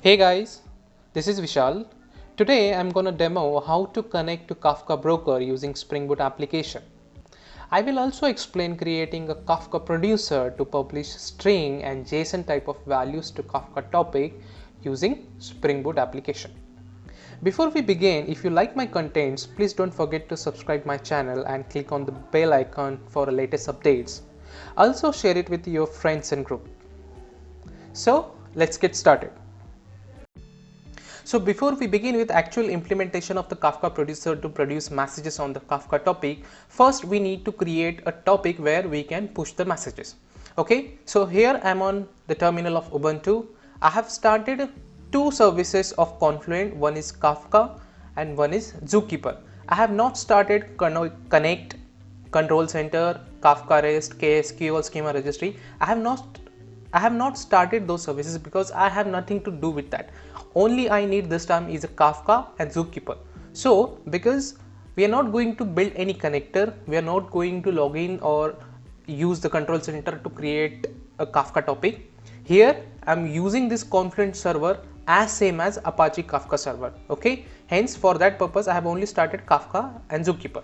Hey guys, this is Vishal. Today I'm going to demo how to connect to Kafka Broker using Spring Boot application. I will also explain creating a Kafka producer to publish string and JSON type of values to Kafka topic using Spring Boot application. Before we begin, if you like my contents, please don't forget to subscribe my channel and click on the bell icon for latest updates. Also share it with your friends and group. So let's get started. So before we begin with actual implementation of the Kafka producer to produce messages on the Kafka topic, first we need to create a topic where we can push the messages. Okay, so here I am on the terminal of Ubuntu. I have started two services of Confluent. One is Kafka and one is Zookeeper. I have not started Connect, Control Center, Kafka REST, KSQL Schema Registry. I have not started those services because I have nothing to do with that. Only I need this time is a Kafka and Zookeeper. So because we are not going to build any connector, we are not going to log in or use the control center to create a Kafka topic. Here I am using this Confluent server as same as Apache Kafka server. Okay, hence for that purpose I have only started Kafka and Zookeeper.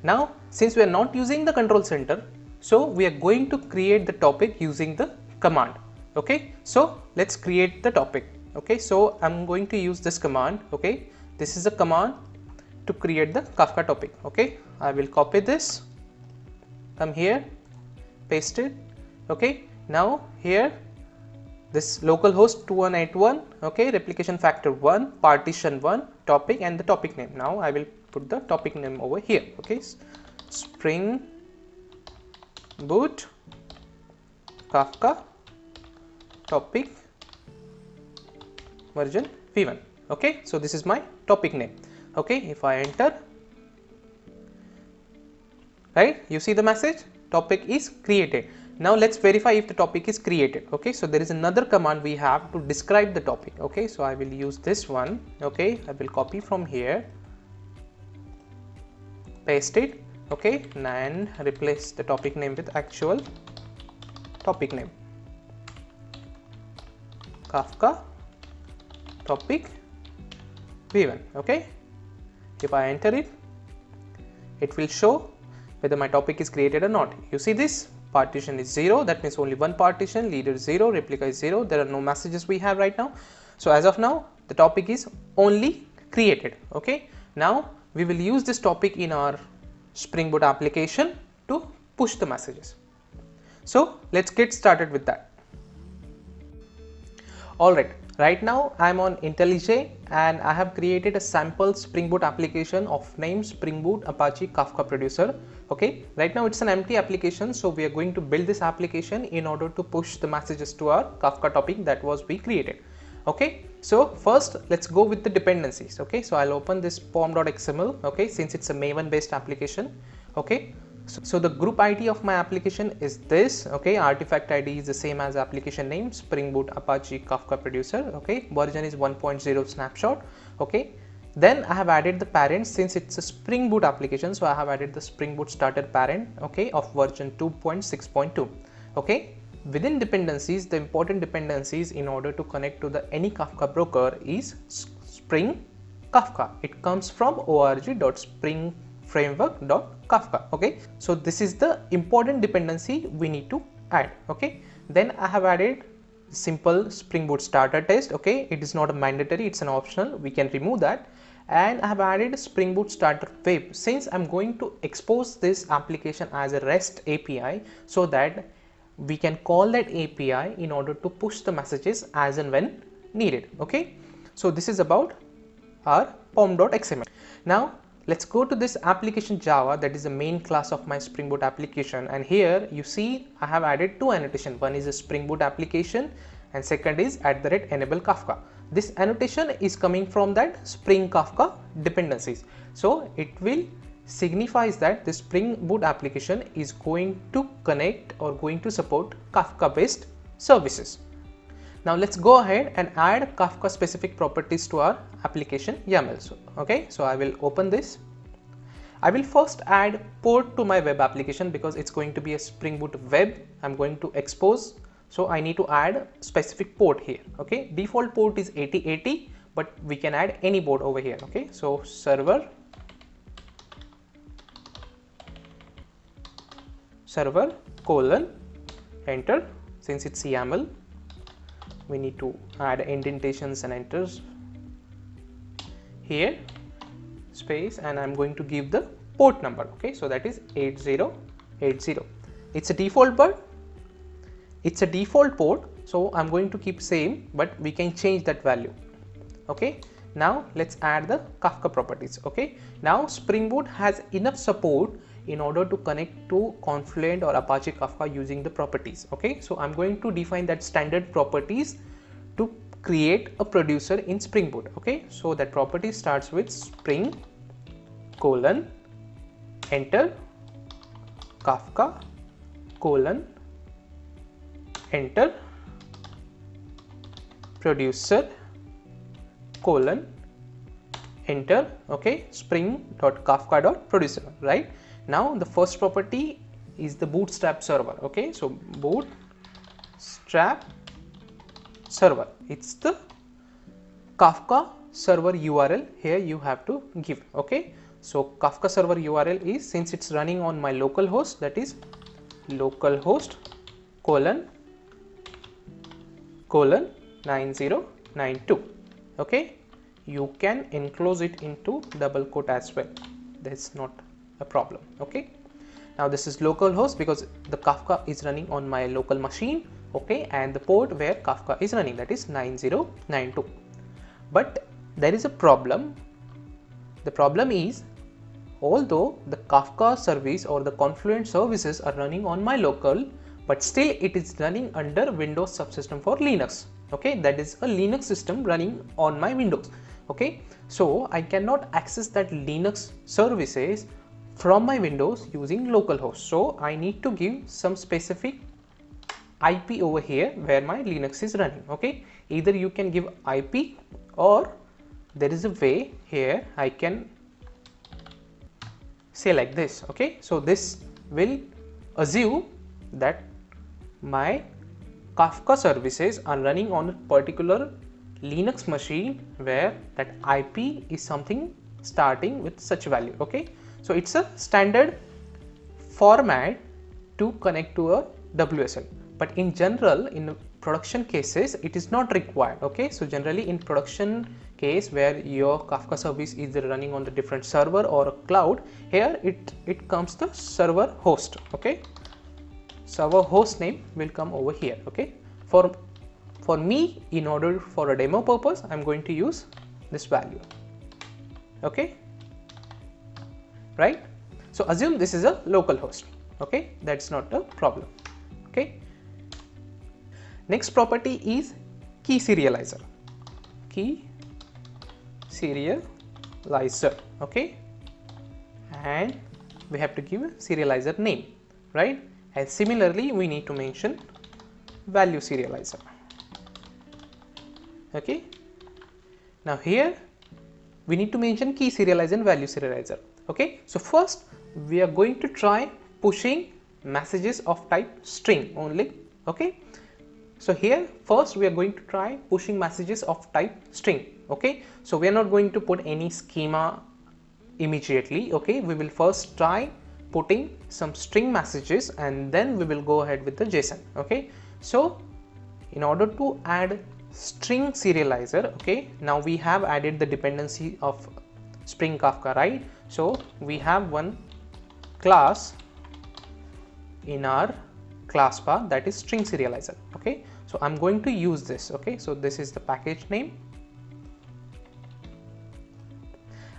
Now since we are not using the control center, so we are going to create the topic using the command. Okay, so let's create the topic. Okay, so I'm going to use this command. Okay, this is a command to create the Kafka topic. Okay, I will copy this, come here, paste it. Okay, now here this localhost 2181, okay, replication factor 1, partition 1, topic and the topic name. Now I will put the topic name over here. Okay, Spring Boot Kafka topic version v1. Okay, so this is my topic name. Okay, if I enter, right, you see the message, topic is created. Now let's verify if the topic is created. Okay, so there is another command we have to describe the topic. Okay, so I will use this one. Okay, I will copy from here, paste it. Okay, and replace the topic name with actual topic name, Kafka topic v1. Okay, if I enter it, it will show whether my topic is created or not. You see this partition is 0, that means only one partition, leader 0, replica is 0. There are no messages we have right now. So as of now the topic is only created. Okay, now we will use this topic in our Spring Boot application to push the messages. So let's get started with that. Alright, right now I am on IntelliJ and I have created a sample Spring Boot application of name Spring Boot Apache Kafka producer. Okay, right now it's an empty application, so we are going to build this application in order to push the messages to our Kafka topic that was we created. Okay, so first let's go with the dependencies. Okay, so I'll open this pom.xml. Okay, since it's a Maven based application. Okay, so the group ID of my application is this. Okay, artifact ID is the same as application name, Spring Boot Apache Kafka producer. Okay, version is 1.0 snapshot. Okay, then I have added the parent since it's a Spring Boot application, so I have added the Spring Boot starter parent. Okay, of version 2.6.2. Okay, within dependencies, the important dependencies in order to connect to the any Kafka broker is Spring Kafka. It comes from org.springframework.kafka. Okay, so this is the important dependency we need to add. Okay, then I have added simple Spring Boot starter test. Okay, it is not a mandatory, it's an optional, we can remove that. And I have added Spring Boot starter web since I'm going to expose this application as a REST API so that we can call that API in order to push the messages as and when needed. Okay, so this is about our pom.xml. Now let's go to this application Java, that is the main class of my Spring Boot application, and here you see I have added two annotation. One is a Spring Boot application and second is @enable Kafka. This annotation is coming from that Spring Kafka dependencies, so it will signifies that the Spring Boot application is going to connect or going to support Kafka based services. Now let's go ahead and add Kafka specific properties to our application YAML. So, okay, so I will open this. I will first add port to my web application because it's going to be a Spring Boot web. I'm going to expose So I need to add specific port here. Okay, default port is 8080, but we can add any port over here. Okay, so server colon enter. Since it's YAML, we need to add indentations and enters here, space, and I'm going to give the port number. Okay, so that is 8080. It's a default port, so I'm going to keep same, but we can change that value. Okay, now let's add the Kafka properties. Okay, now Spring Boot has enough support in order to connect to Confluent or Apache Kafka using the properties. Okay, so I'm going to define that standard properties to create a producer in Spring Boot. Okay, so that property starts with Spring colon enter Kafka colon enter producer colon enter. Okay, spring.kafka.producer. right now the first property is the bootstrap server. Okay, so bootstrap server, it's the Kafka server URL here you have to give. Okay, so Kafka server URL is, since it's running on my local host, that is localhost colon 9092. Okay, you can enclose it into double quote as well, that's not a problem. Okay, now this is localhost because the Kafka is running on my local machine. Okay, and the port where Kafka is running, that is 9092. But there is a problem. The problem is, although the Kafka service or the Confluent services are running on my local, but still it is running under Windows subsystem for Linux. Okay, that is a Linux system running on my Windows. Okay, so I cannot access that Linux services from my Windows using localhost. So I need to give some specific IP over here where my Linux is running. Okay, either you can give IP, or there is a way here I can say like this. Okay, so this will assume that my Kafka services are running on a particular Linux machine where that IP is something starting with such value. Okay, so it's a standard format to connect to a WSL, but in general in production cases it is not required. Okay, so generally in production case where your Kafka service is either running on the different server or a cloud, here it comes the server host. Okay, server host name will come over here. Okay, for me, in order for a demo purpose, I'm going to use this value. Okay, right, so assume this is a local host. Okay, that's not a problem. Okay, next property is key serializer. Key serializer. Okay, and we have to give a serializer name, right? And similarly we need to mention value serializer. Okay, now here we need to mention key serializer and value serializer. Okay, so first we are going to try pushing messages of type string only. Okay, so here first we are going to try pushing messages of type string. Okay, so we are not going to put any schema immediately. Okay, we will first try putting some string messages and then we will go ahead with the JSON. Okay, so in order to add string serializer, okay, now we have added the dependency of Spring Kafka, right? So we have one class in our class path, that is string serializer. Okay, so I'm going to use this. Okay, so this is the package name.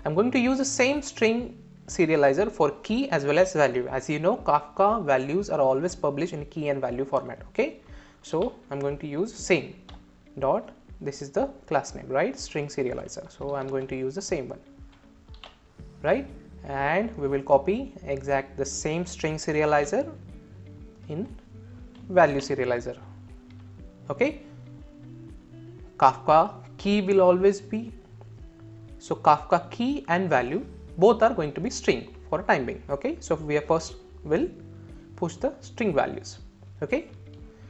I'm going to use the same string serializer for key as well as value. As you know, Kafka values are always published in key and value format. Okay, so I'm going to use same dot, this is the class name, right, string serializer. So I'm going to use the same one, right, and we will copy exact the same string serializer in value serializer. Okay, Kafka key will always be, so Kafka key and value both are going to be string for time being. Okay, so we are first will push the string values. Okay,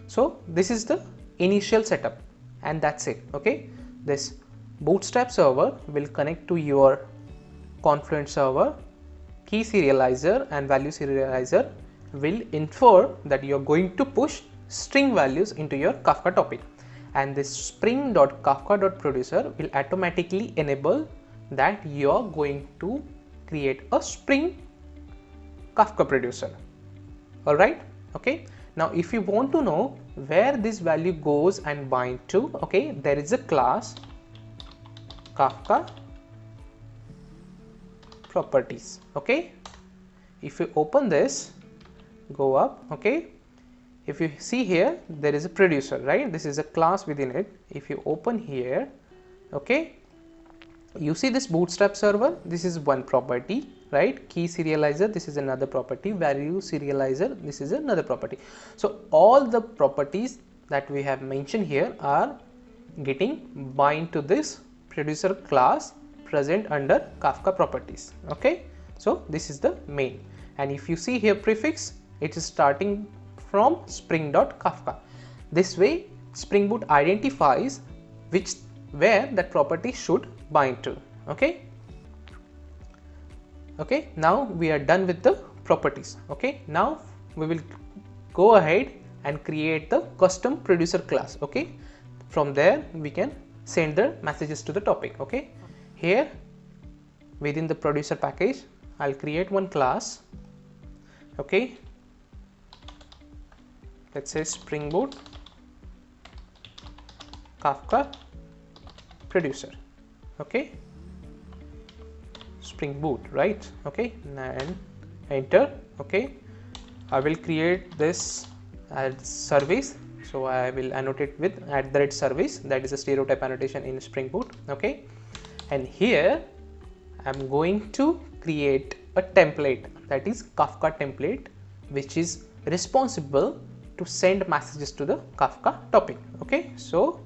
So this is the initial setup, and that's it. Okay, this Bootstrap server will connect to your Confluent server. Key serializer and value serializer will infer that you are going to push string values into your Kafka topic, and this spring.kafka.producer will automatically enable that you are going to create a Spring Kafka producer. All right. Okay. Now, if you want to know where this value goes and bind to, okay, there is a class Kafka properties. Okay. If you open this, go up. Okay. If you see here, there is a producer, right? This is a class within it. If you open here, okay, you see this Bootstrap server. This is one property, right? Key serializer, this is another property. Value serializer, this is another property. So all the properties that we have mentioned here are getting bind to this producer class present under Kafka properties. Okay, so this is the main, and if you see here prefix, it is starting from spring.kafka. This way Spring Boot identifies where that property should bind to. Okay. Okay, now we are done with the properties. Okay, now we will go ahead and create the custom producer class. Okay, from there we can send the messages to the topic. Okay, here within the producer package, I'll create one class. Okay, let's say Spring Boot Kafka producer. Okay, Spring Boot, right? Okay, and enter. Okay, I will create this as service, so I will annotate with @service. That is a stereotype annotation in Spring Boot. Okay, and here I'm going to create a template, that is Kafka template, which is responsible to send messages to the Kafka topic. Okay, so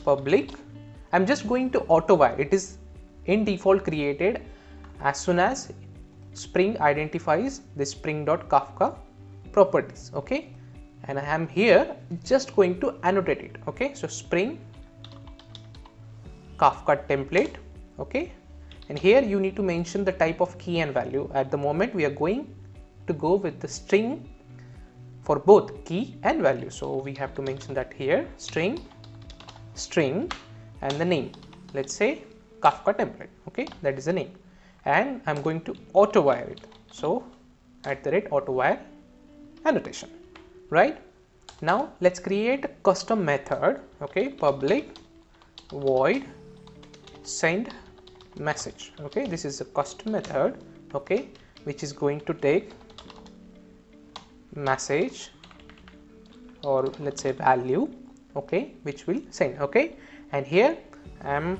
public, I'm just going to auto-wire. It is in default created as soon as Spring identifies the spring.kafka properties. Okay, and I am here just going to annotate it. Okay, so Spring Kafka template. Okay, and here you need to mention the type of key and value. At the moment we are going to go with the string for both key and value, so we have to mention that here, string and the name, let's say Kafka template. Okay, that is the name, and I'm going to auto wire it, so @auto wire annotation. Right, now let's create a custom method. Okay, public void send message. Okay, this is a custom method, okay, which is going to take message, or let's say value, okay, which will send. Okay, and here I am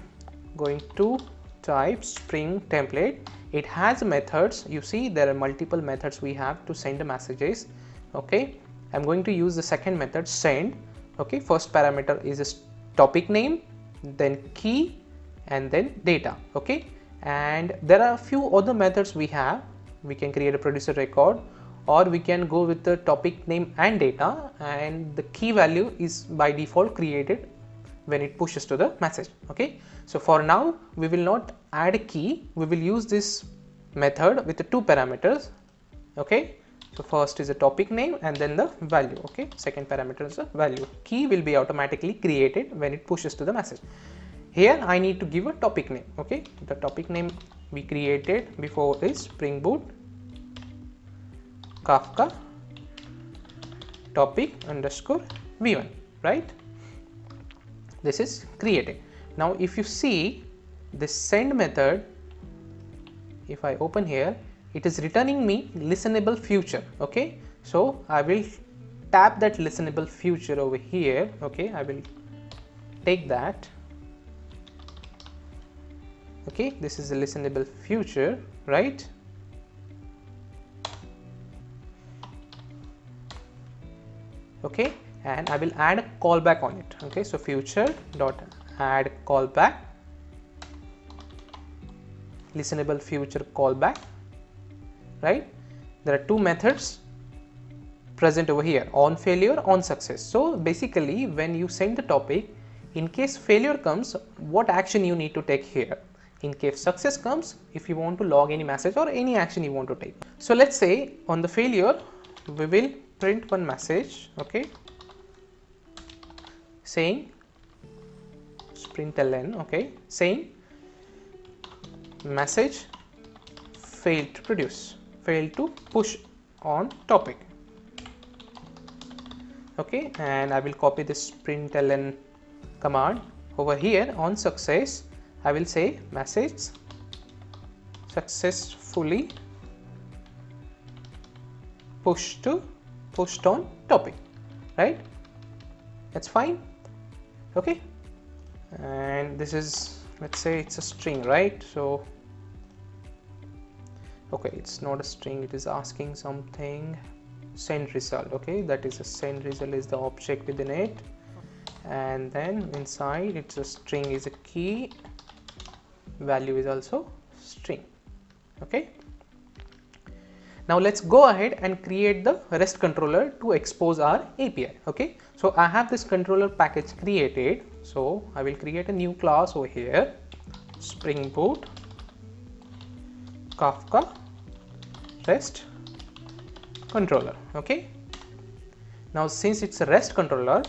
going to type Spring template. It has methods. You see there are multiple methods we have to send the messages. Okay, I'm going to use the second method, send. Okay, first parameter is a topic name, then key, and then data. Okay, and there are a few other methods we have. We can create a producer record, or we can go with the topic name and data, and the key value is by default created when it pushes to the message. Okay, so for now we will not add a key, we will use this method with the two parameters. Okay, so first is a topic name and then the value. Okay, second parameter is a value. Key will be automatically created when it pushes to the message. Here I need to give a topic name. Okay, the topic name we created before is Spring Boot Kafka topic underscore v1, right? This is created. Now if you see this send method, if I open here, it is returning me listenable future. Okay, so I will tap that listenable future over here. Okay, I will take that. Okay, this is a listenable future, right? Okay, and I will add a callback on it. Okay, so future dot add callback, listenable future callback. Right, there are two methods present over here, on failure, on success. So basically when you send the topic, in case failure comes, what action you need to take here. In case success comes, if you want to log any message or any action you want to take. So let's say on the failure, we will print one message, okay, saying println, okay, saying message failed to produce, failed to push on topic. Okay, and I will copy this println command over here. On success, I will say message successfully pushed on topic, right? That's fine. Okay, and this is, let's say it's a string, right? So okay, it's not a string, it is asking something. Send result, okay, that is a send result is the object within it, and then inside it's a string is a key, value is also string. Okay, now let's go ahead and create the REST controller to expose our API. Okay, so I have this controller package created, so I will create a new class over here, Spring Boot Kafka REST controller. Okay, now since it's a REST controller,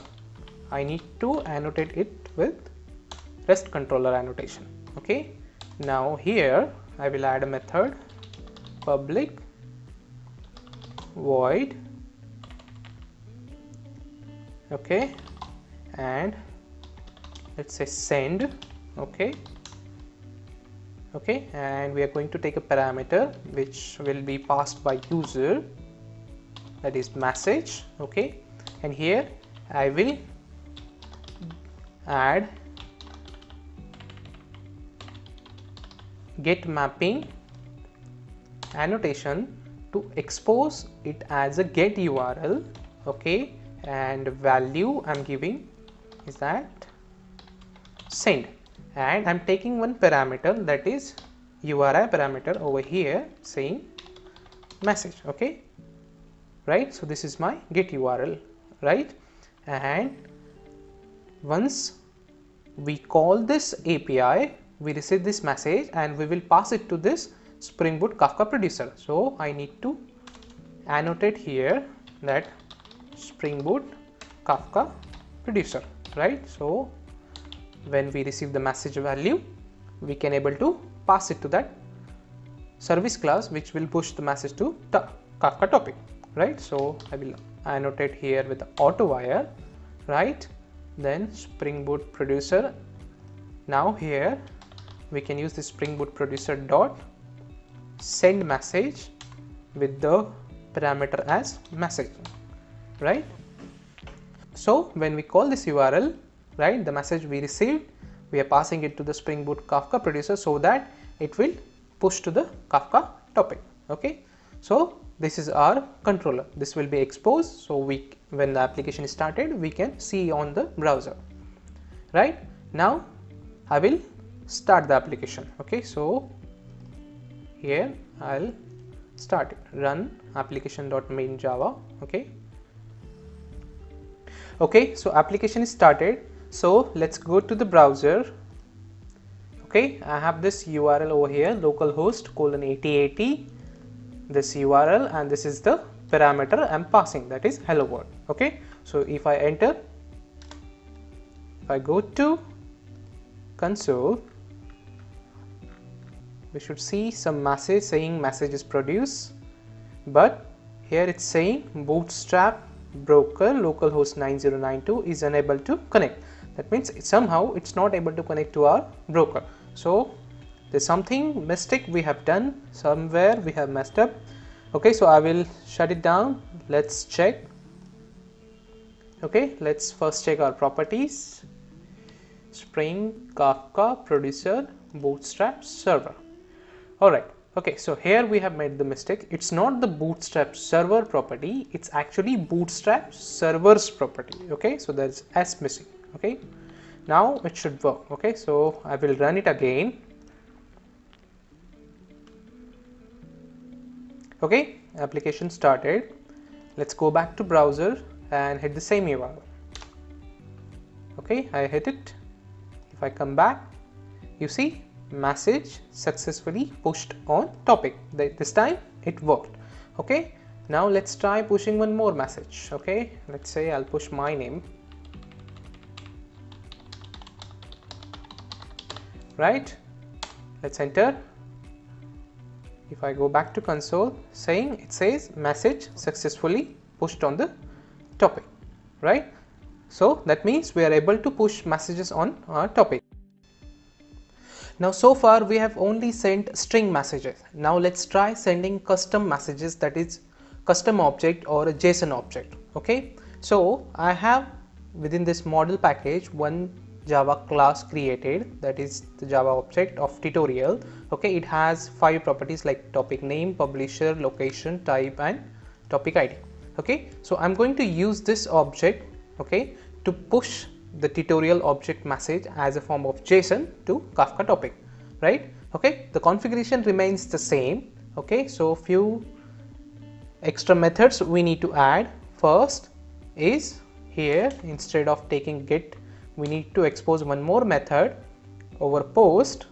I need to annotate it with REST controller annotation. Okay, now here I will add a method public void, okay, and let's say send. Okay, okay, and we are going to take a parameter which will be passed by user, that is message. Okay, and here I will add get mapping annotation to expose it as a get URL. Okay, and value I'm giving is that send, and I'm taking one parameter, that is URI parameter over here, saying message. Okay, right, so this is my get URL, right? And once we call this API, we receive this message and we will pass it to this Spring Boot Kafka producer. So I need to annotate here that Spring Boot Kafka producer, right? So when we receive the message value, we can able to pass it to that service class which will push the message to the Kafka topic, right? So I will annotate here with the auto wire, right? Then Spring Boot producer. Now here we can use the Spring Boot producer dot send message with the parameter as message, right? So when we call this URL, right, the message we received, we are passing it to the Spring Boot Kafka producer so that it will push to the Kafka topic. Okay, so this is our controller. This will be exposed, so when the application is started, we can see on the browser. Right, now I will start the application. Okay, so here I'll start it, run application.main java. Okay, okay, so application is started. So let's go to the browser. Okay, I have this URL over here, localhost :8080, this URL, and this is the parameter I'm passing, that is hello world. Okay, so if I enter, if I go to console, we should see some message saying message is produced, but here it's saying bootstrap broker localhost 9092 is unable to connect. That means somehow it's not able to connect to our broker. So there's something mistake we have done, somewhere we have messed up. Okay, so I will shut it down. Let's check. Okay, let's first check our properties. Spring Kafka producer bootstrap server. All right, okay, so here we have made the mistake. It's not the bootstrap server property, it's actually bootstrap servers property. Okay, so there's S missing. Okay, now it should work. Okay, so I will run it again. Okay, application started. let's go back to browser and hit the same URL. Okay, I hit it. If I come back, you see message successfully pushed on topic. This time it worked. Okay, now let's try pushing one more message. Okay, let's say I'll push my name. Right, let's enter. If I go back to console, it says message successfully pushed on the topic, right? So that means we are able to push messages on our topic. Now so far we have only sent string messages. Now let's try sending custom messages, that is custom object or a JSON object. Okay, so I have within this model package one Java class created, that is the Java object of tutorial. Okay, it has 5 properties like topic name, publisher, location, type and topic ID. Okay, so I'm going to use this object, okay, to push the tutorial object message as a form of JSON to Kafka topic, right? Okay, the configuration remains the same. Okay, so few extra methods we need to add. First is here, instead of taking get, we need to expose one more method over post.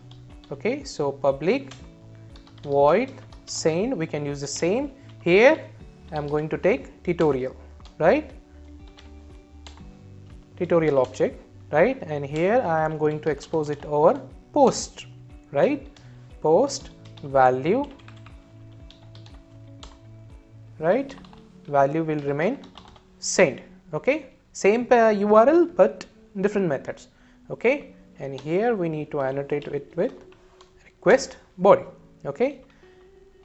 Okay, so public void send, we can use the same. Here I'm going to take tutorial, right? Tutorial object, right? And here I am going to expose it over post, right? Post value, right? Value will remain send. Okay, same URL but different methods. Okay, and here we need to annotate it with request body. Okay,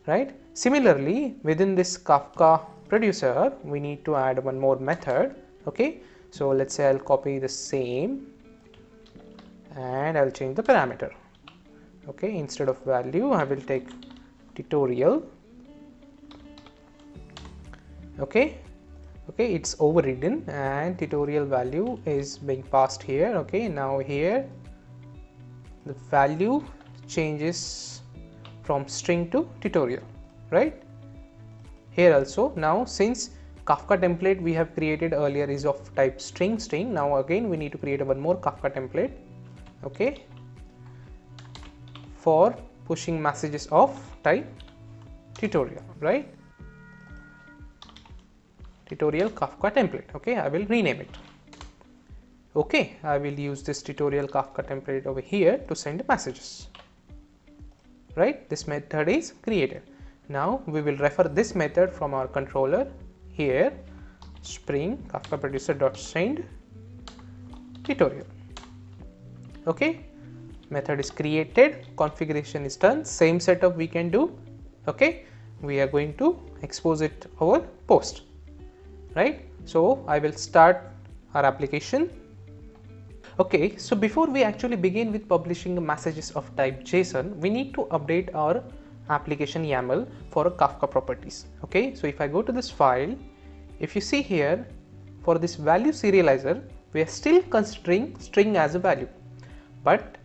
right? Similarly, within this Kafka producer we need to add one more method. Okay, so let's say I'll copy the same and I'll change the parameter. Okay, instead of value I will take tutorial. Okay, it's overridden and tutorial value is being passed here. Okay, now here the value changes from string to tutorial, right? Here also, now since Kafka template we have created earlier is of type string, now again we need to create one more Kafka template, okay, for pushing messages of type tutorial, right? Tutorial Kafka template. Okay, I will rename it. Okay, I will use this tutorial Kafka template over here to send messages, right? This method is created. Now we will refer this method from our controller here, Spring Kafka producer dot send tutorial. Okay, method is created, configuration is done, same setup we can do. Okay, we are going to expose it over post, right? So I will start our application. Okay, so before we actually begin with publishing messages of type JSON, we need to update our application YAML for Kafka properties. Okay, so if I go to this file, if you see here, for this value serializer we are still considering string as a value, but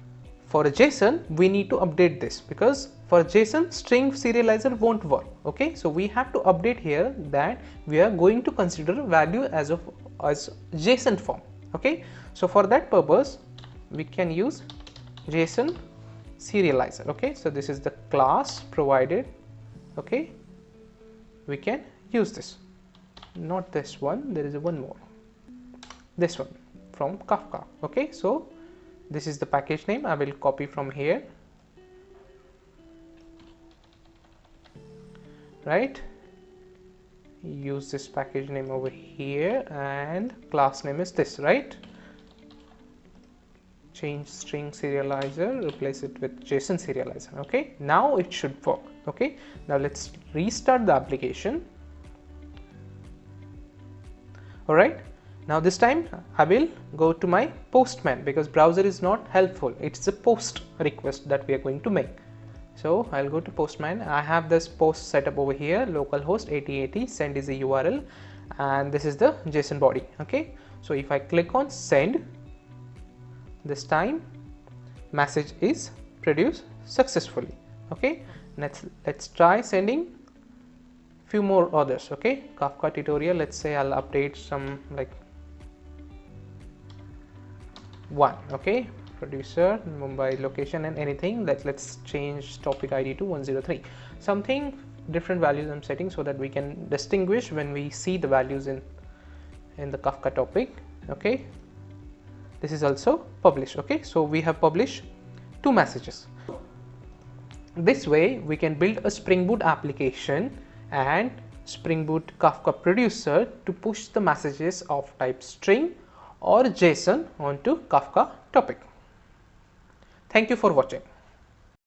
for a JSON we need to update this, because for JSON string serializer won't work. Okay, so we have to update here that we are going to consider value as JSON form. Okay, so for that purpose we can use JSON serializer. Okay, so this is the class provided. Okay, we can use this, not this one, there is one more, this one from Kafka. Okay, so this is the package name, I will copy from here, right? Use this package name over here and class name is this, right? Change string serializer, replace it with JSON serializer. Okay, now it should work. Okay, now let's restart the application. All right, now this time I will go to my postman, because browser is not helpful, it's a post request that we are going to make. So I'll go to postman. I have this post set up over here, localhost 8080, send is the URL and this is the JSON body. Okay, so if I click on send, this time message is produced successfully. Okay, let's try sending few more others. Okay, Kafka tutorial, let's say I'll update some like one. Okay, producer, Mumbai location, and anything. Let's change topic ID to 103. Something different values I'm setting so that we can distinguish when we see the values in the Kafka topic. Okay, this is also published. Okay, so we have published 2 messages. This way we can build a Spring Boot application and Spring Boot Kafka producer to push the messages of type string or JSON onto Kafka topic. Thank you for watching.